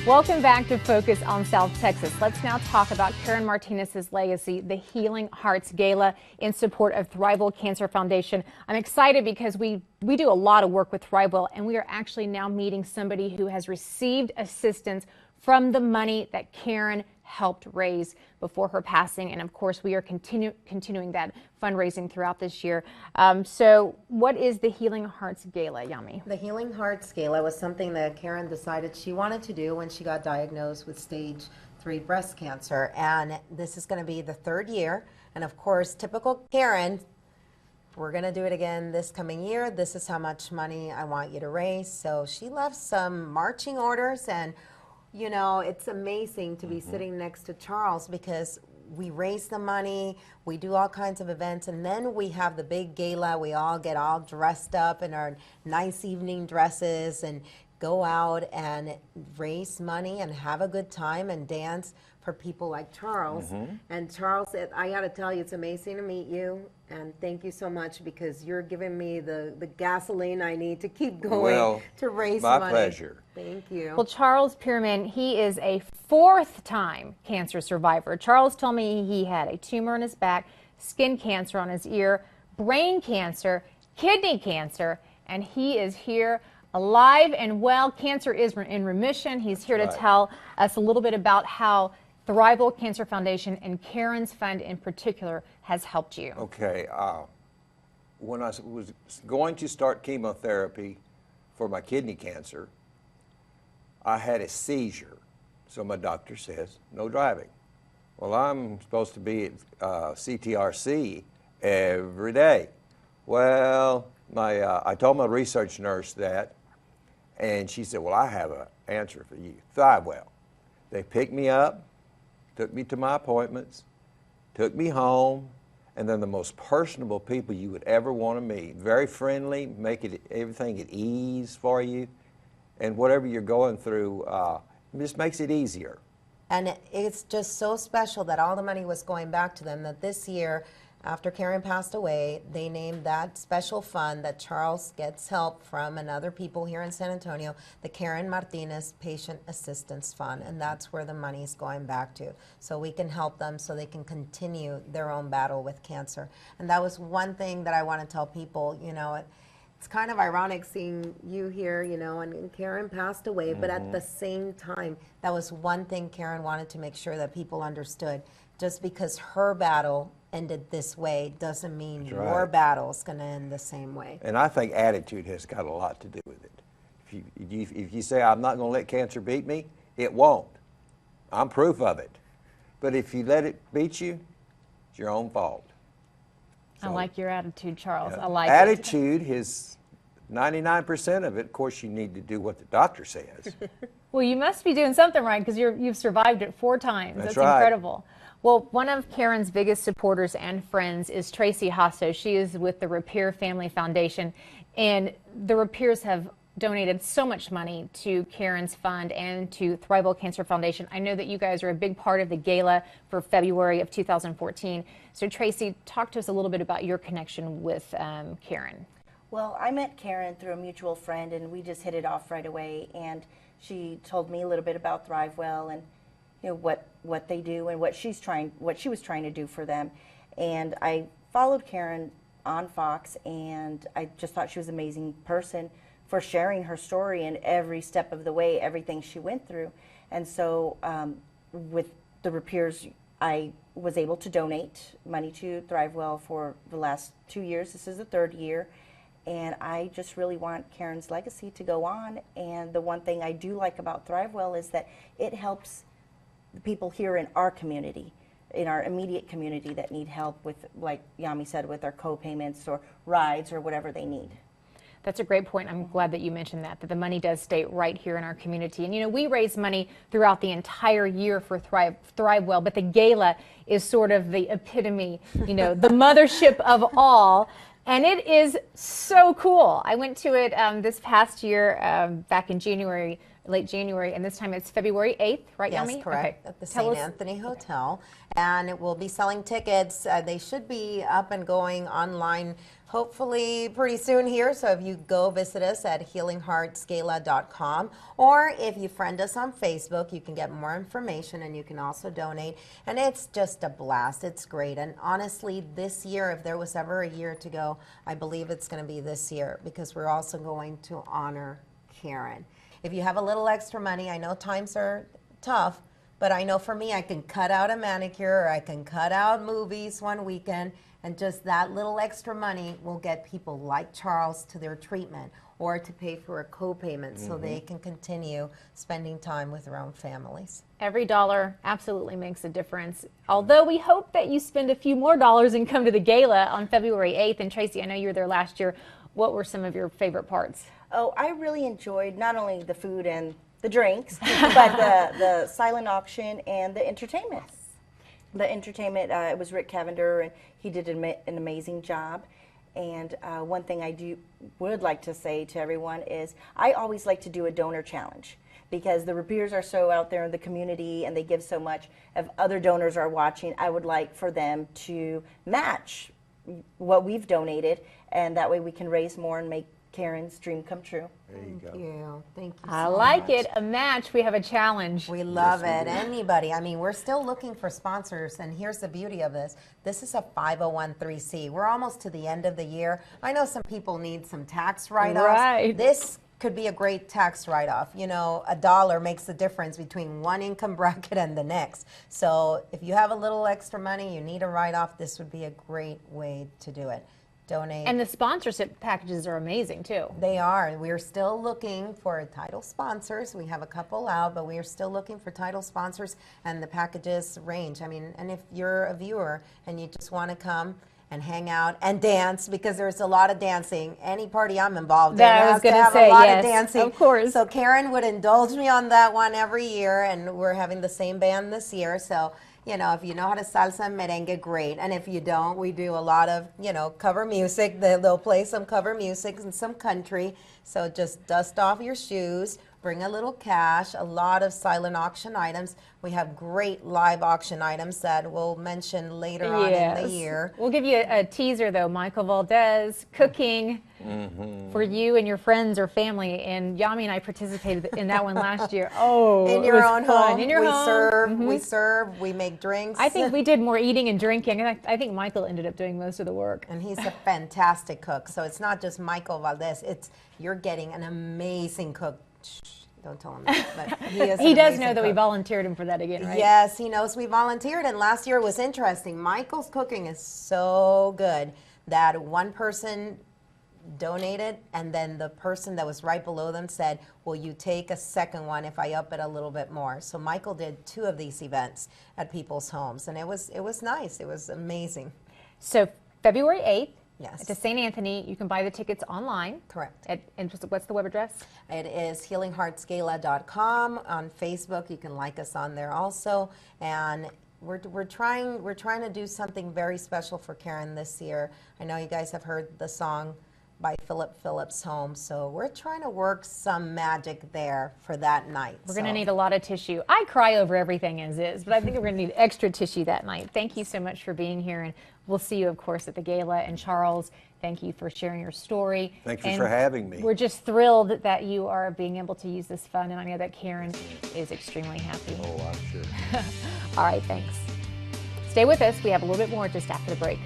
Welcome back to Focus on South Texas. Let's now talk about Karen Martinez's legacy, the Healing Hearts Gala in support of Thrivewell Cancer Foundation. I'm excited because we do a lot of work with Thrivewell, and we are actually now meeting somebody who has received assistance from the money that Karen helped raise before her passing. And of course, we are continuing that fundraising throughout this year. So what is the Healing Hearts Gala, Yami? The Healing Hearts Gala was something that Karen decided she wanted to do when she got diagnosed with stage 3 breast cancer. And this is going to be the 3rd year. And of course, typical Karen, we're going to do it again this coming year. This is how much money I want you to raise. So she left some marching orders, and you know, it's amazing to be sitting next to Charles because we raise the money, we do all kinds of events, and then we have the big gala. We all get all dressed up in our nice evening dresses and go out and raise money and have a good time and dance for people like Charles. And Charles, I got to tell you, it's amazing to meet you, and thank you so much because you're giving me the gasoline I need to keep going to raise money. My pleasure. Thank you. Well, Charles Pierman, he is a 4th-time cancer survivor. Charles told me he had a tumor in his back, skin cancer on his ear, brain cancer, kidney cancer, and he is here alive and well. Cancer is in remission. He's here to tell us a little bit about how Thrivewell Cancer Foundation and Karen's Fund in particular has helped you. Okay. When I was going to start chemotherapy for my kidney cancer, I had a seizure. So my doctor says, no driving. Well, I'm supposed to be at CTRC every day. Well, I told my research nurse that, and she said, well, I have an answer for you, Thrivewell. They picked me up, took me to my appointments, took me home, and they're the most personable people you would ever want to meet. Very friendly, make everything at ease for you, and whatever you're going through, it just makes it easier. And it's just so special that all the money was going back to them, that this year, after Karen passed away, they named that special fund that Charles gets help from and other people here in San Antonio, the Karen Martinez Patient Assistance Fund, and that's where the money is going back to. So we can help them so they can continue their own battle with cancer. And that was one thing that I want to tell people, you know, it's kind of ironic seeing you here, you know, and Karen passed away, but at the same time, that was one thing Karen wanted to make sure that people understood. Just because her battle ended this way doesn't mean your battle is going to end the same way. And I think attitude has got a lot to do with it. If you say, I'm not going to let cancer beat me, it won't. I'm proof of it. But if you let it beat you, it's your own fault. So, I like your attitude, Charles. I like attitude is 99% of it. Of course, you need to do what the doctor says. Well, you must be doing something right because you've survived it 4 times. That's incredible. Well, one of Karen's biggest supporters and friends is Tracy Hasso. She is with the Repair Family Foundation, and the Repairs have donated so much money to Karen's Fund and to Thrivewell Cancer Foundation. I know that you guys are a big part of the gala for February of 2014. So Tracy, talk to us a little bit about your connection with Karen. Well, I met Karen through a mutual friend, and we just hit it off right away. And she told me a little bit about Thrivewell and you know what they do and what she was trying to do for them. And I followed Karen on Fox, and I just thought she was an amazing person for sharing her story and every step of the way, everything she went through. And so with the Repairs, I was able to donate money to Thrivewell for the last 2 years. This is the 3rd year. And I just really want Karen's legacy to go on. And the one thing I do like about Thrivewell is that it helps the people here in our community, in our immediate community that need help with, like Yami said, with their co-payments or rides or whatever they need. That's a great point. I'm glad that you mentioned that the money does stay right here in our community. And, you know, we raise money throughout the entire year for Thrivewell, but the gala is sort of the epitome, you know, the mothership of all. And it is so cool. I went to it this past year, back in January, late January, and this time it's February 8th, right, Yami? Yes, correct, at the Tell St. us- Anthony Hotel. And it will be selling tickets. They should be up and going online hopefully pretty soon here. So if you go visit us at healingheartsgala.com, or if you friend us on Facebook, you can get more information and you can also donate. And it's just a blast. It's great. And honestly, this year, if there was ever a year to go, I believe it's going to be this year, because we're also going to honor Karen. If you have a little extra money, I know times are tough, but I know for me, I can cut out a manicure, or I can cut out movies one weekend, and just that little extra money will get people like Charles to their treatment, or to pay for a co-payment so they can continue spending time with their own families. Every dollar absolutely makes a difference. Although we hope that you spend a few more dollars and come to the gala on February 8th. And Tracy, I know you were there last year. What were some of your favorite parts? Oh, I really enjoyed not only the food and the drinks, but the silent auction and the entertainment. The entertainment, it was Rick Cavender, and he did an amazing job. And one thing I would like to say to everyone is I always like to do a donor challenge, because the Rapiers are so out there in the community and they give so much. If other donors are watching, I would like for them to match what we've donated, and that way we can raise more and make Karen's dream come true. There you go. Thank you. Thank you I so like much. it. A match. We have a challenge. We love Yes, it. we do. Anybody. I mean, we're still looking for sponsors, and here's the beauty of this. This is a 501(c)(3). We're almost to the end of the year. I know some people need some tax write-offs. Right. This could be a great tax write-off. You know, $1 makes the difference between one income bracket and the next. So if you have a little extra money, you need a write-off, this would be a great way to do it. Donate. And the sponsorship packages are amazing too. They are. We're still looking for title sponsors. We have a couple out, but we are still looking for title sponsors, and the packages range. I mean, and if you're a viewer and you just want to come and hang out and dance, because there's a lot of dancing. Any party I'm involved in That I was has to gonna have say, a lot yes, of dancing. of course. So Karen would indulge me on that one every year, and we're having the same band this year. So, you know, if you know how to salsa and merengue, great. And if you don't, we do a lot of, you know, cover music. They'll play some cover music and some country. So just dust off your shoes, bring a little cash, a lot of silent auction items. We have great live auction items that we'll mention later on in the year. We'll give you a teaser though. Michael Valdez cooking for you and your friends or family. And Yami and I participated in that one last year. Oh, In it your was own fun. home, In your we home. serve, we make drinks. I think we did more eating and drinking. And I think Michael ended up doing most of the work. And he's a fantastic cook. So it's not just Michael Valdez. You're getting an amazing cook. Shh, don't tell him that. But he is. He an does amazing know that we cook. volunteered him for that again, right? Yes, he knows we volunteered. And last year was interesting. Michael's cooking is so good that one person donated, and then the person that was right below them said, will you take a second one if I up it a little bit more? So Michael did 2 of these events at people's homes, and it was nice. It was amazing. So February 8th. Yes. To St. Anthony, you can buy the tickets online. Correct. And what's the web address? It is healingheartsgala.com. On Facebook, you can like us on there also. And we're trying to do something very special for Karen this year. I know you guys have heard the song by Philip Phillips Home, so we're trying to work some magic there for that night. We're going to need a lot of tissue. I cry over everything as is, but I think we're going to need extra tissue that night. Thank you so much for being here, and we'll see you, of course, at the gala. And Charles, thank you for sharing your story. Thank you And for having me. We're just thrilled that you are being able to use this fund, and I know that Karen is extremely happy. Oh, I'm sure. All right, thanks. Stay with us. We have a little bit more just after the break.